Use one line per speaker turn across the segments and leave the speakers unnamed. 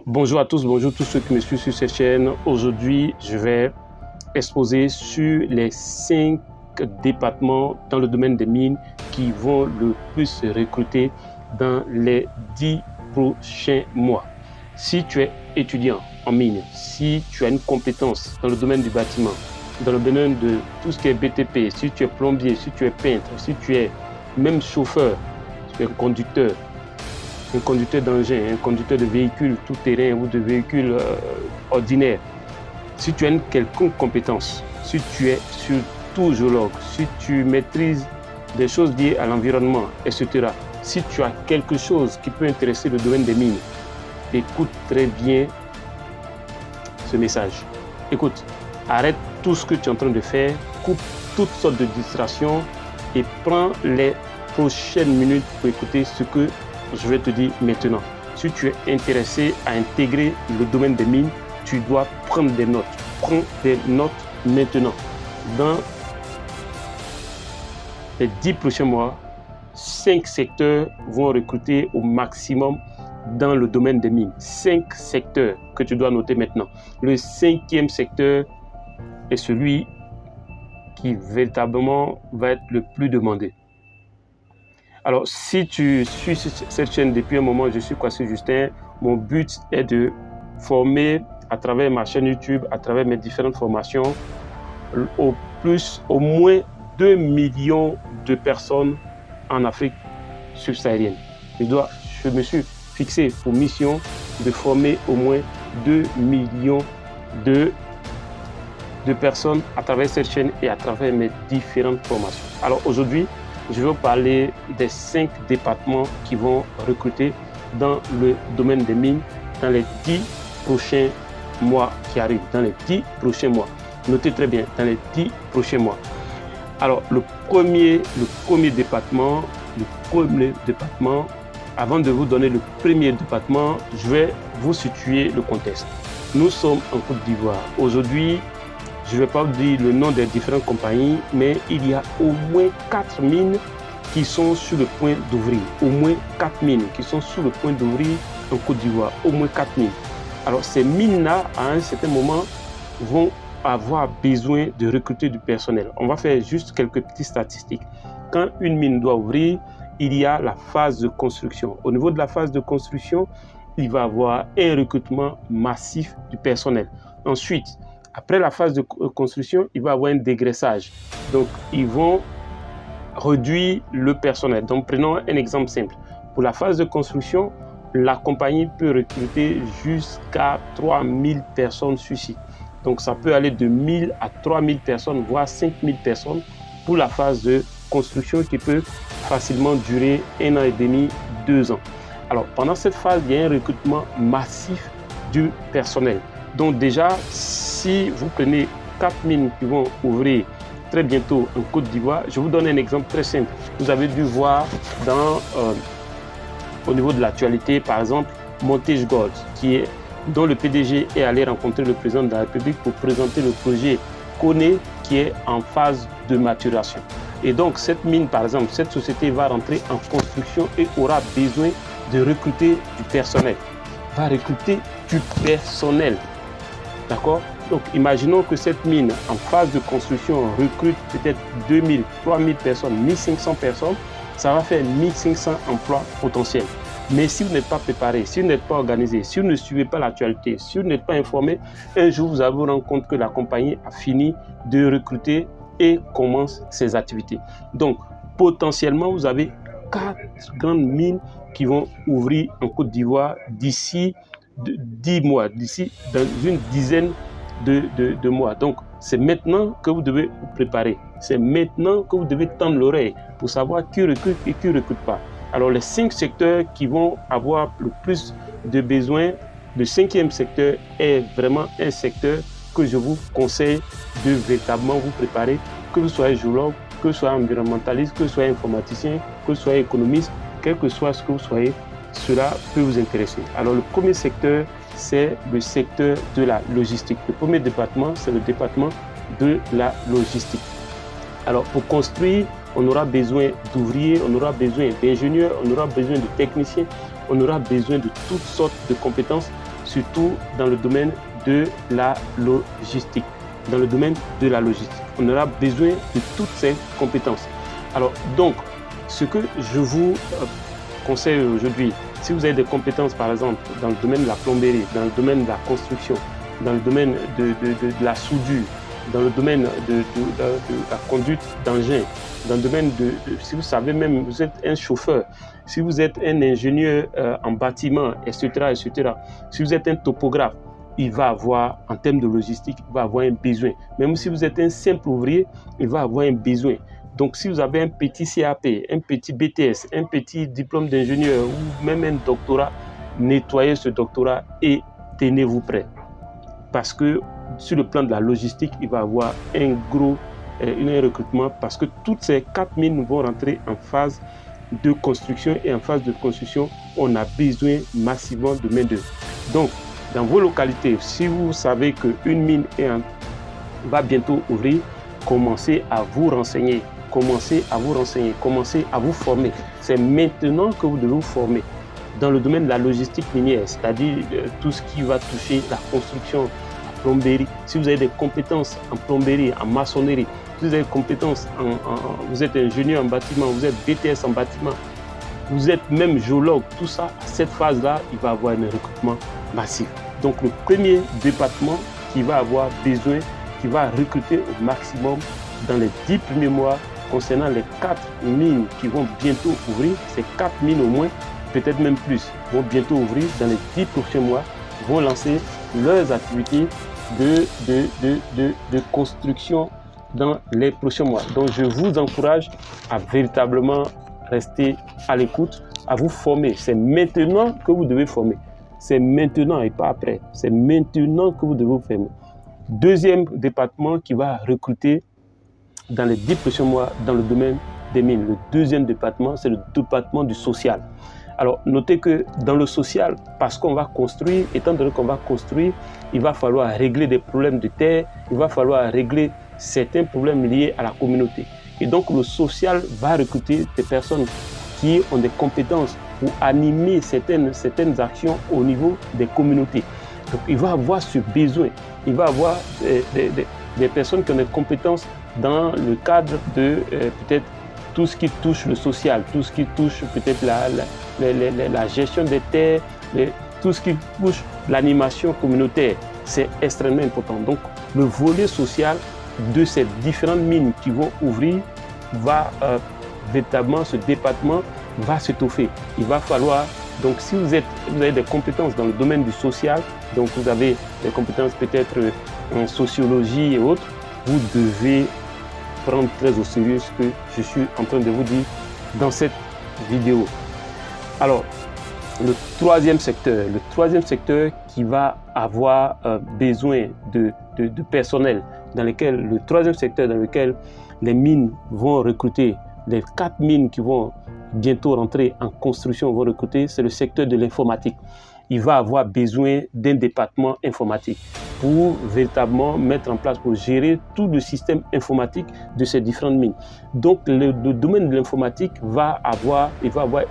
Bonjour à tous, bonjour tous ceux qui me suivent sur cette chaîne. Aujourd'hui, je vais exposer sur les 5 départements dans le domaine des mines qui vont le plus se recruter dans les 10 prochains mois. Si tu es étudiant en mine, si tu as une compétence dans le domaine du bâtiment, dans le domaine de tout ce qui est BTP, si tu es plombier, si tu es peintre, si tu es même chauffeur, si tu es conducteur, un conducteur d'engin, un conducteur de véhicules tout-terrain ou de véhicules ordinaires, si tu as une quelconque compétence, si tu es surtout géologue, si tu maîtrises des choses liées à l'environnement, etc., si tu as quelque chose qui peut intéresser le domaine des mines, écoute très bien ce message. Écoute, arrête tout ce que tu es en train de faire, coupe toutes sortes de distractions et prends les prochaines minutes pour écouter ce que je vais te dire maintenant. Si tu es intéressé à intégrer le domaine des mines, tu dois prendre des notes. Prends des notes maintenant. Dans les 10 prochains mois, 5 secteurs vont recruter au maximum dans le domaine des mines. 5 secteurs que tu dois noter maintenant. Le 5e secteur est celui qui véritablement va être le plus demandé. Alors, si tu suis cette chaîne depuis un moment, je suis Kwasi Justin. Mon but est de former à travers ma chaîne YouTube, à travers mes différentes formations, au moins 2 millions de personnes en Afrique subsaharienne. Je me suis fixé pour mission de former au moins 2 millions de personnes à travers cette chaîne et à travers mes différentes formations. Alors aujourd'hui, je vais vous parler des 5 départements qui vont recruter dans le domaine des mines dans les 10 prochains mois qui arrivent. Dans les 10 prochains mois. Notez très bien, dans les 10 prochains mois. Alors, le premier département, avant de vous donner le premier département, je vais vous situer le contexte. Nous sommes en Côte d'Ivoire. Aujourd'hui, je ne vais pas vous dire le nom des différentes compagnies, mais il y a au moins 4 mines qui sont sur le point d'ouvrir. Au moins 4 mines qui sont sur le point d'ouvrir en Côte d'Ivoire. Au moins 4 mines. Alors ces mines-là, à un certain moment, vont avoir besoin de recruter du personnel. On va faire juste quelques petites statistiques. Quand une mine doit ouvrir, il y a la phase de construction. Au niveau de la phase de construction, il va y avoir un recrutement massif du personnel. Ensuite, après la phase de construction, il va y avoir un dégraissage. Donc, ils vont réduire le personnel. Donc, prenons un exemple simple. Pour la phase de construction, la compagnie peut recruter jusqu'à 3000 personnes sur site. Donc, ça peut aller de 1000 à 3000 personnes, voire 5000 personnes pour la phase de construction qui peut facilement durer 1 an et demi, 2 ans. Alors, pendant cette phase, il y a un recrutement massif du personnel. Donc déjà, si vous prenez 4 mines qui vont ouvrir très bientôt en Côte d'Ivoire, je vous donne un exemple très simple. Vous avez dû voir au niveau de l'actualité, par exemple, Montage Gold, dont le PDG est allé rencontrer le président de la République pour présenter le projet Koné qui est en phase de maturation. Et donc cette mine, par exemple, cette société va rentrer en construction et aura besoin de recruter du personnel. Va recruter du personnel. D'accord? Donc, imaginons que cette mine en phase de construction recrute peut-être 2000, 3000 personnes, 1500 personnes. Ça va faire 1500 emplois potentiels. Mais si vous n'êtes pas préparé, si vous n'êtes pas organisé, si vous ne suivez pas l'actualité, si vous n'êtes pas informé, un jour vous allez vous rendre compte que la compagnie a fini de recruter et commence ses activités. Donc, potentiellement, vous avez 4 grandes mines qui vont ouvrir en Côte d'Ivoire d'ici 10 mois, d'ici dans une dizaine de mois. Donc, c'est maintenant que vous devez vous préparer. C'est maintenant que vous devez tendre l'oreille pour savoir qui recrute et qui ne recrute pas. Alors, les 5 secteurs qui vont avoir le plus de besoins, le 5e secteur est vraiment un secteur que je vous conseille de véritablement vous préparer, que vous soyez géologue, que vous soyez environnementaliste, que vous soyez informaticien, que vous soyez économiste, quel que soit ce que vous soyez, cela peut vous intéresser. Alors, le premier secteur, c'est le secteur de la logistique. Le premier département, c'est le département de la logistique. Alors, pour construire, on aura besoin d'ouvriers, on aura besoin d'ingénieurs, on aura besoin de techniciens, on aura besoin de toutes sortes de compétences surtout dans le domaine de la logistique. Dans le domaine de la logistique, on aura besoin de toutes ces compétences. Alors, donc, ce que je vous conseille aujourd'hui, si vous avez des compétences, par exemple, dans le domaine de la plomberie, dans le domaine de la construction, dans le domaine de la soudure, dans le domaine de la conduite d'engin, dans le domaine si vous savez même, vous êtes un chauffeur, si vous êtes un ingénieur en bâtiment, etc., etc., si vous êtes un topographe, il va avoir, en termes de logistique, il va avoir un besoin. Même si vous êtes un simple ouvrier, il va avoir un besoin. Donc, si vous avez un petit CAP, un petit BTS, un petit diplôme d'ingénieur ou même un doctorat, nettoyez ce doctorat et tenez-vous prêt. Parce que sur le plan de la logistique, il va y avoir un gros recrutement parce que toutes ces 4 mines vont rentrer en phase de construction et en phase de construction, on a besoin massivement de main-d'œuvre. Donc, dans vos localités, si vous savez qu'une mine va bientôt ouvrir, commencez à vous renseigner. Commencez à vous renseigner, commencez à vous former. C'est maintenant que vous devez vous former dans le domaine de la logistique minière, c'est-à-dire tout ce qui va toucher la construction, la plomberie. Si vous avez des compétences en plomberie, en maçonnerie, si vous avez des compétences, vous êtes ingénieur en bâtiment, vous êtes BTS en bâtiment, vous êtes même géologue, tout ça, à cette phase-là, il va y avoir un recrutement massif. Donc le premier département qui va avoir besoin, qui va recruter au maximum dans les 10 premiers mois, concernant les 4 mines qui vont bientôt ouvrir, ces 4 mines au moins, peut-être même plus, vont bientôt ouvrir dans les 10 prochains mois, vont lancer leurs activités de construction dans les prochains mois. Donc je vous encourage à véritablement rester à l'écoute, à vous former. C'est maintenant que vous devez former. C'est maintenant et pas après. C'est maintenant que vous devez vous former. Deuxième département qui va recruter dans les 10 prochains mois dans le domaine des mines. Le deuxième département, c'est le département du social. Alors, notez que dans le social, parce qu'on va construire, étant donné qu'on va construire, il va falloir régler des problèmes de terre, il va falloir régler certains problèmes liés à la communauté. Et donc, le social va recruter des personnes qui ont des compétences pour animer certaines actions au niveau des communautés. Donc, il va avoir ce besoin. Il va avoir des personnes qui ont des compétences dans le cadre de peut-être tout ce qui touche le social, tout ce qui touche peut-être la gestion des terres, tout ce qui touche l'animation communautaire. C'est extrêmement important. Donc, le volet social de ces différentes mines qui vont ouvrir va véritablement, ce département va s'étoffer. Il va falloir, donc si vous avez des compétences dans le domaine du social, donc vous avez des compétences peut-être en sociologie et autres, vous devez prendre très au sérieux ce que je suis en train de vous dire dans cette vidéo. Alors, le troisième secteur qui va avoir besoin de personnel, le troisième secteur dans lequel les mines vont recruter, les 4 mines qui vont bientôt rentrer en construction vont recruter, c'est le secteur de l'informatique. Il va avoir besoin d'un département informatique pour véritablement mettre en place, pour gérer tout le système informatique de ces différentes mines. Donc le domaine de l'informatique va avoir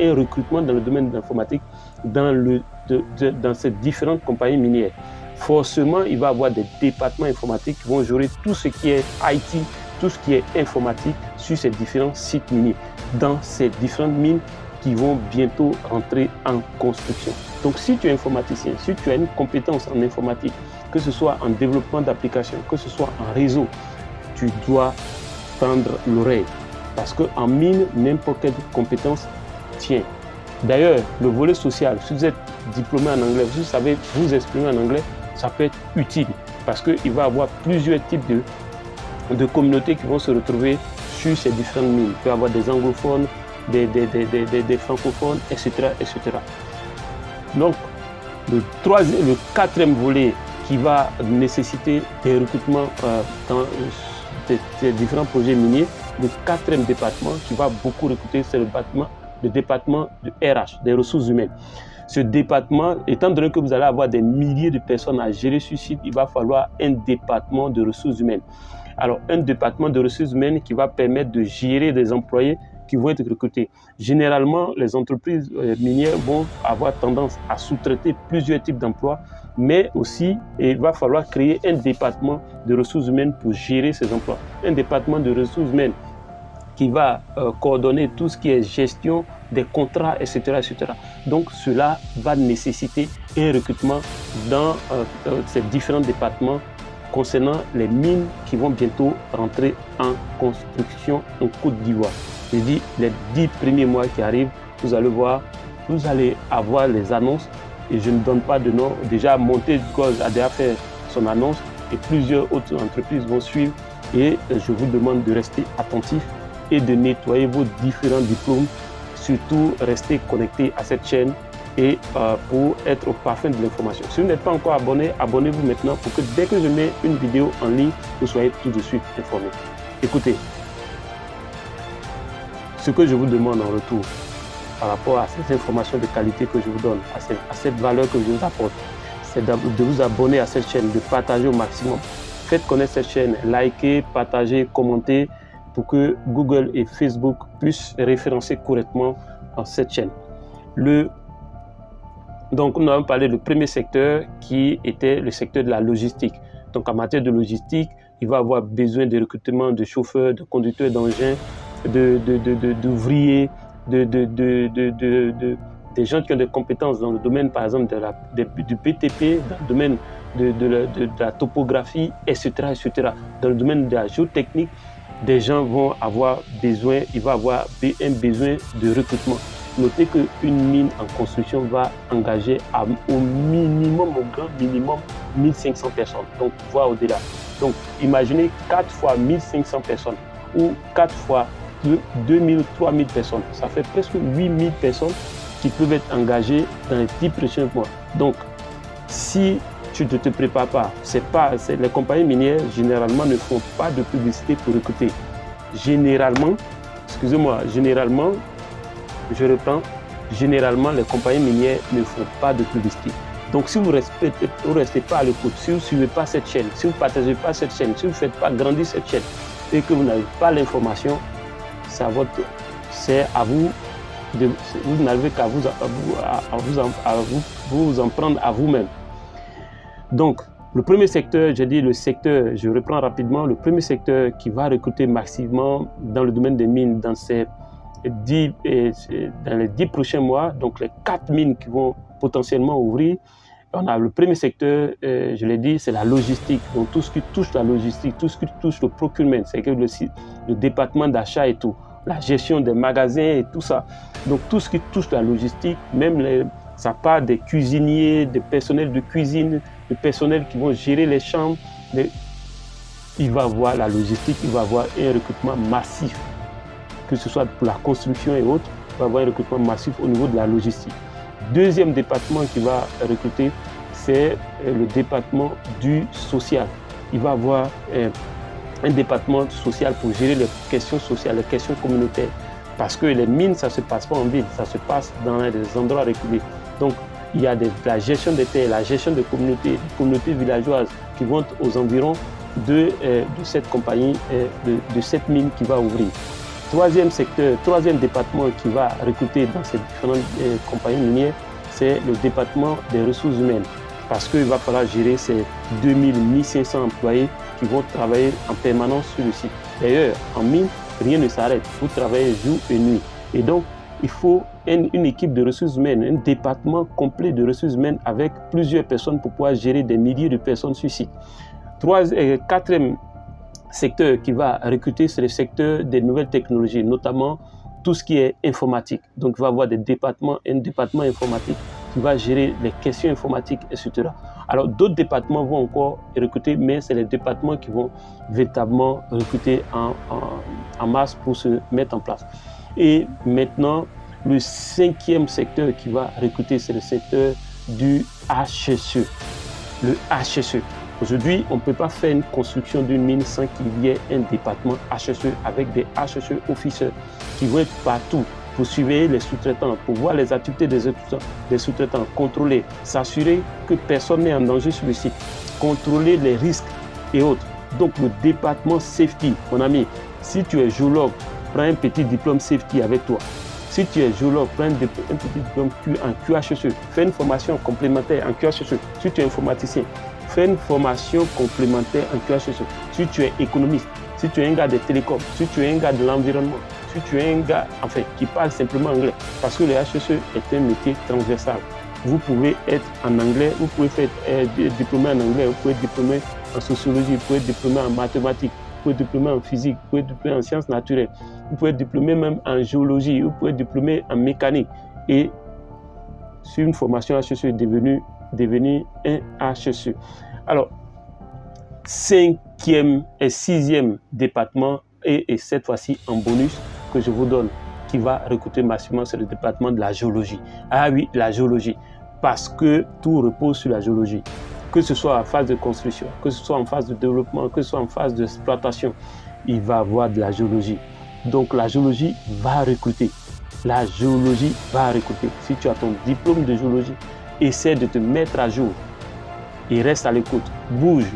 un recrutement dans le domaine de l'informatique dans ces différentes compagnies minières. Forcément, il va y avoir des départements informatiques qui vont gérer tout ce qui est IT, tout ce qui est informatique sur ces différents sites miniers, dans ces différentes mines qui vont bientôt entrer en construction. Donc si tu es informaticien, si tu as une compétence en informatique, que ce soit en développement d'applications, que ce soit en réseau, tu dois tendre l'oreille. Parce qu'en mine, n'importe quelle compétence tient. D'ailleurs, le volet social, si vous êtes diplômé en anglais, vous savez vous exprimer en anglais, ça peut être utile. Parce qu'il va y avoir plusieurs types de communautés qui vont se retrouver sur ces différentes mines. Il peut y avoir des anglophones, des francophones, etc., etc. Donc, le quatrième volet qui va nécessiter des recrutements dans ces différents projets miniers, le quatrième département qui va beaucoup recruter, c'est le département de RH, des ressources humaines. Ce département, étant donné que vous allez avoir des milliers de personnes à gérer sur site, il va falloir un département de ressources humaines. Alors, un département de ressources humaines qui va permettre de gérer des employés qui vont être recrutés. Généralement, les entreprises minières vont avoir tendance à sous-traiter plusieurs types d'emplois, mais aussi, il va falloir créer un département de ressources humaines pour gérer ces emplois. Un département de ressources humaines qui va coordonner tout ce qui est gestion des contrats, etc., etc. Donc, cela va nécessiter un recrutement dans ces différents départements concernant les mines qui vont bientôt rentrer en construction en Côte d'Ivoire. Je dis les 10 premiers mois qui arrivent, vous allez voir, vous allez avoir les annonces et je ne donne pas de nom. Déjà, Montage Gold a déjà fait son annonce et plusieurs autres entreprises vont suivre et je vous demande de rester attentifs et de nettoyer vos différents diplômes. Surtout, restez connectés à cette chaîne et pour être au parfum de l'information. Si vous n'êtes pas encore abonné, abonnez-vous maintenant pour que dès que je mets une vidéo en ligne, vous soyez tout de suite informé. Écoutez, ce que je vous demande en retour par rapport à ces informations de qualité que je vous donne, à cette valeur que je vous apporte, c'est de vous abonner à cette chaîne, de partager au maximum. Faites connaître cette chaîne, likez, partagez, commentez pour que Google et Facebook puissent référencer correctement cette chaîne. Donc, nous avons parlé du premier secteur qui était le secteur de la logistique. Donc, en matière de logistique, il va avoir besoin de recrutement de chauffeurs, de conducteurs d'engins, d'ouvriers, des gens qui ont des compétences dans le domaine, par exemple, du BTP, dans le domaine de la topographie, etc., etc. Dans le domaine de la géotechnique, des gens vont avoir besoin, il va avoir un besoin de recrutement. Notez qu'une mine en construction va engager au minimum, au grand minimum, 1500 personnes, donc voire au-delà. Donc imaginez 4 fois 1500 personnes ou 4 fois 2000, 3000 personnes. Ça fait presque 8000 personnes qui peuvent être engagées dans les 10 prochains mois. Donc si tu ne te prépares pas, les compagnies minières généralement ne font pas de publicité pour recruter. Généralement, généralement, les compagnies minières ne font pas de publicité. Donc, si vous ne restez pas à l'écoute, si vous ne suivez pas cette chaîne, si vous ne partagez pas cette chaîne, si vous ne faites pas grandir cette chaîne et que vous n'avez pas l'information, c'est à vous, vous n'avez qu'à vous en prendre à vous-même. Donc, le premier secteur, je reprends rapidement, le premier secteur qui va recruter massivement dans le domaine des mines dans les 10 prochains mois, donc les 4 mines qui vont potentiellement ouvrir, on a le premier secteur, je l'ai dit, c'est la logistique. Donc tout ce qui touche la logistique, tout ce qui touche le procurement, c'est que le département d'achat et tout, la gestion des magasins et tout ça. Donc tout ce qui touche la logistique, même ça part des cuisiniers, des personnels de cuisine, des personnels qui vont gérer les chambres. Il va avoir la logistique, il va avoir un recrutement massif, que ce soit pour la construction et autres, il va avoir un recrutement massif au niveau de la logistique. Deuxième département qui va recruter, c'est le département du social. Il va avoir un département social pour gérer les questions sociales, les questions communautaires. Parce que les mines, ça ne se passe pas en ville, ça se passe dans des endroits reculés. Donc, il y a la gestion des terres, la gestion des communautés villageoises qui vont aux environs de cette compagnie, de cette mine qui va ouvrir. Troisième secteur, troisième département qui va recruter dans ces différentes compagnies minières, c'est le département des ressources humaines. Parce qu'il va falloir gérer ces 1500 employés qui vont travailler en permanence sur le site. D'ailleurs, en mine, rien ne s'arrête. Vous travaillez jour et nuit. Et donc, il faut une équipe de ressources humaines, un département complet de ressources humaines avec plusieurs personnes pour pouvoir gérer des milliers de personnes sur site. Quatrième secteur qui va recruter, c'est le secteur des nouvelles technologies, notamment tout ce qui est informatique. Donc, il va y avoir un département informatique qui va gérer les questions informatiques, etc. Alors, d'autres départements vont encore recruter, mais c'est les départements qui vont véritablement recruter en masse pour se mettre en place. Et maintenant, le cinquième secteur qui va recruter, c'est le secteur du HSE. Le HSE. Aujourd'hui, on ne peut pas faire une construction d'une mine sans qu'il y ait un département HSE avec des HSE officers qui vont être partout pour surveiller les sous-traitants, pour voir les activités des sous-traitants, contrôler, s'assurer que personne n'est en danger sur le site, contrôler les risques et autres. Donc le département safety, mon ami, si tu es géologue, prends un petit diplôme safety avec toi. Si tu es géologue, prends un petit diplôme en QHSE. Fais une formation complémentaire en QHSE. Si tu es informaticien, fais une formation complémentaire en QHSE. Si tu es économiste, si tu es un gars des télécoms, si tu es un gars de l'environnement, si tu es un gars qui parle simplement anglais, parce que le HSE est un métier transversal. Vous pouvez être en anglais, vous pouvez être diplômé en anglais, vous pouvez être diplômé en sociologie, vous pouvez être diplômé en mathématiques, vous pouvez être diplômé en physique, vous pouvez être diplômé en sciences naturelles, vous pouvez être diplômé même en géologie, vous pouvez être diplômé en mécanique. Et sur une formation HSE devenir un HSE. Alors, 5e et 6e département et cette fois-ci en bonus que je vous donne, qui va recruter massivement, c'est le département de la géologie. Ah oui, la géologie, parce que tout repose sur la géologie. Que ce soit en phase de construction, que ce soit en phase de développement, que ce soit en phase d'exploitation, il va y avoir de la géologie. Donc la géologie va recruter. La géologie va recruter. Si tu as ton diplôme de géologie, essaie de te mettre à jour et reste à l'écoute. Bouge.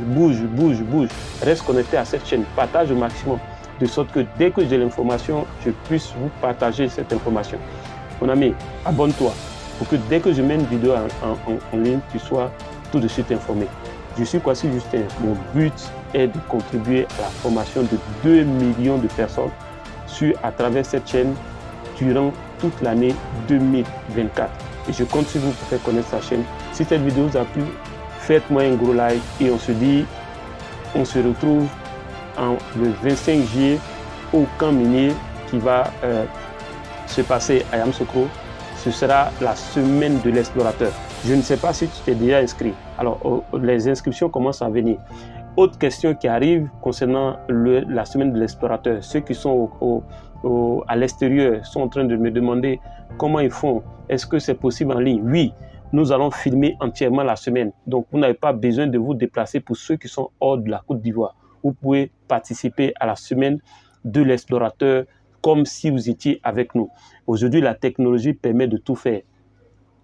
Reste connecté à cette chaîne. Partage au maximum, de sorte que dès que j'ai l'information, je puisse vous partager cette information. Mon ami, abonne-toi pour que dès que je mets une vidéo en ligne, tu sois tout de suite informé. Je suis Kwasi Justin. Mon but est de contribuer à la formation de 2 millions de personnes à travers cette chaîne durant toute l'année 2024. Et je compte sur vous pour faire connaître sa chaîne. Si cette vidéo vous a plu, faites-moi un gros like et on se retrouve le 25 juillet au camp minier qui va se passer à Yamoussoukro. Ce sera la semaine de l'explorateur. Je ne sais pas si tu t'es déjà inscrit. Alors, les inscriptions commencent à venir. Autre question qui arrive concernant la semaine de l'explorateur. Ceux qui sont à l'extérieur sont en train de me demander comment ils font. Est-ce que c'est possible en ligne? Oui, nous allons filmer entièrement la semaine. Donc, vous n'avez pas besoin de vous déplacer pour ceux qui sont hors de la Côte d'Ivoire. Vous pouvez participer à la semaine de l'explorateur comme si vous étiez avec nous. Aujourd'hui, la technologie permet de tout faire.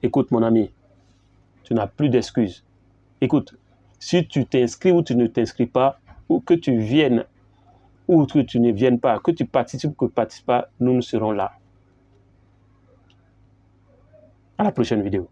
Écoute, mon ami, tu n'as plus d'excuses. Écoute, si tu t'inscris ou tu ne t'inscris pas, ou que tu viennes ou que tu ne viennes pas, que tu participes ou que tu ne participes pas, nous serons là. À la prochaine vidéo.